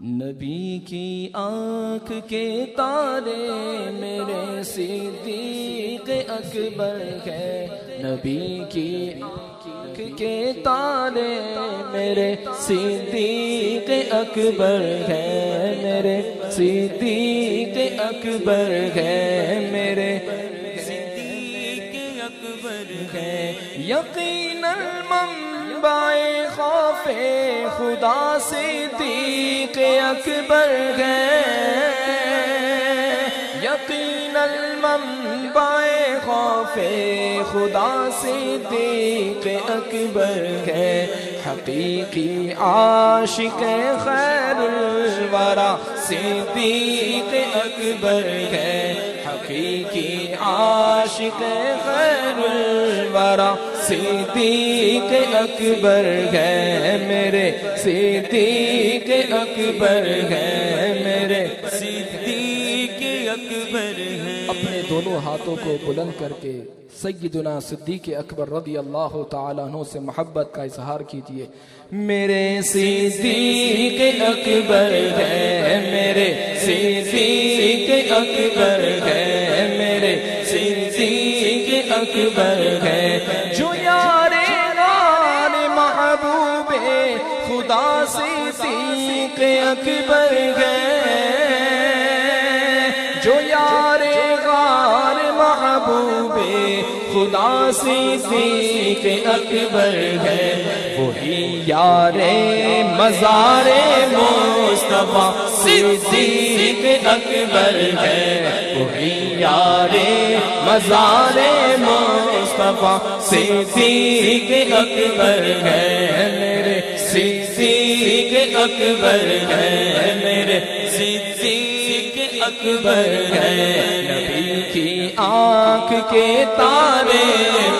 نبی کی آنکھ کے تارے میرے صدیق اکبر ہے، نبی کی آنکھ کے تارے میرے صدیق اکبر ہے، میرے صدیق اکبر ہے، میرے صدیق اکبر ہے۔ یقیناً منبع خوف خدا صدیق اکبر ہے، یقیناً منبع خوف خدا صدیق اکبر ہے، حقیقی عاشق خیر الورا صدیق اکبر ہے، حقیقی عاشق خیر الورا صدیق اکبر ہے، میرے صدیق اکبر ہے، میرے صدیق اکبر ہے۔ اپنے دونوں ہاتھوں کو بلند کر کے سیدنا صدیق اکبر رضی اللہ تعالیٰ عنہ سے محبت کا اظہار کیجئے۔ میرے صدیق اکبر ہے، میرے صدیق اکبر ہے، میرے صدیق اکبر ہے، جو یار غار محبوب خدا صدیق اکبر ہے، جو یار غار محبوب خدا صدیق اکبر ہے، وہی یار مزار مصطفیٰ صدیق اکبر ہے، وہی یار مزار مصطفیٰ صدیق اکبر ہے، میرے صدیق اکبر ہے، میرے صدیق اکبر ہے، نبی کی آنکھ کے تارے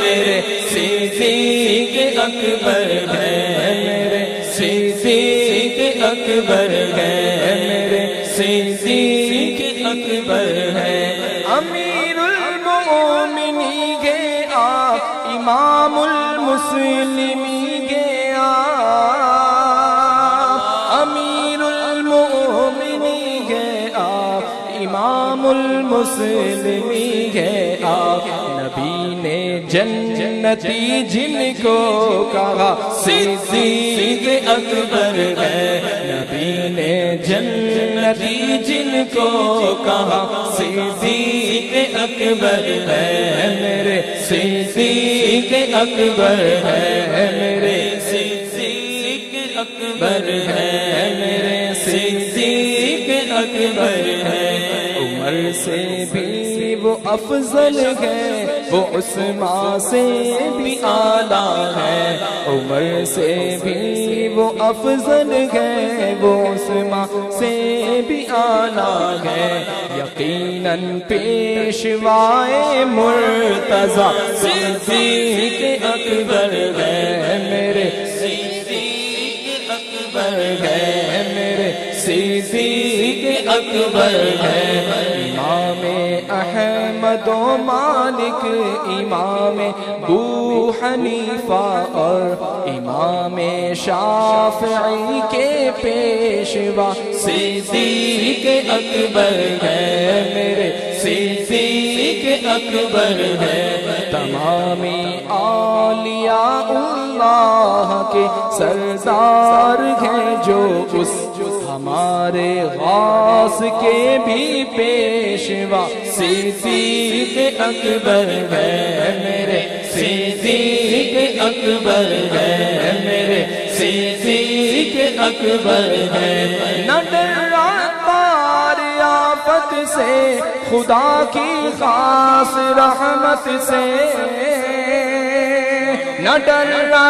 میرے صدیق اکبر ہے، میرے صدیق اکبر ہے، میرے صدیق اکبر ہے۔ امیر المومنین گے آپ، امام المسلمین گے آپ، امیر المومنین گے آپ، امام المسلمین گے آپ، نبی نے جنتی جن کو کہا صدیق اکبر ہے، نبی نے جنتی جن کو کہا صدیق اکبر ہے، میرے صدیق اکبر ہے، میرے صدیق اکبر ہے، میرے صدیق اکبر ہے۔ عمر سے بھی وہ افضل ہے، وہ عثمان سے بھی اعلیٰ ہے، عمر سے بھی وہ افضل ہے، وہ عثمان سے بھی اعلیٰ ہے، یقیناً پیشوائے مرتضیٰ صدیق اکبر ہے، میرے صدیق اکبر ہے، میرے صدیق اکبر ہے۔ امام احمد و مالک، امام ابو حنیفہ اور امام شافعی کے پیشوا صدیق اکبر ہے، میرے صدیق اکبر ہے، تمامی اولیاء اللہ کے سردار ہیں، جو اس ہمارے غوث کے بھی پیشوا صدیق اکبر ہے، میرے صدیق اکبر ہے، میرے صدیق اکبر ہے۔ نہ ڈرتا آفت سے خدا کی خاص رحمت سے، نہ ڈرتا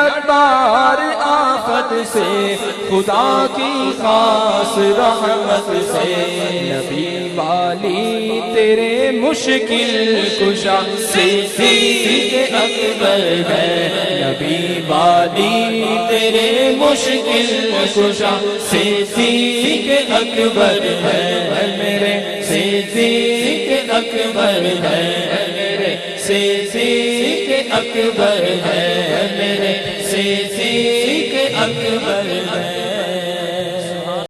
آفت سے خدا کی خاص رحمت سے، نبی والی تیرے مشکل کشا صدیق اکبر ہے، نبی والی تیرے مشکل کشا صدیق اکبر ہے، میرے صدیق اکبر ہے، میرے صدیق اکبر ہے، میرے صدیق اکبر ہے۔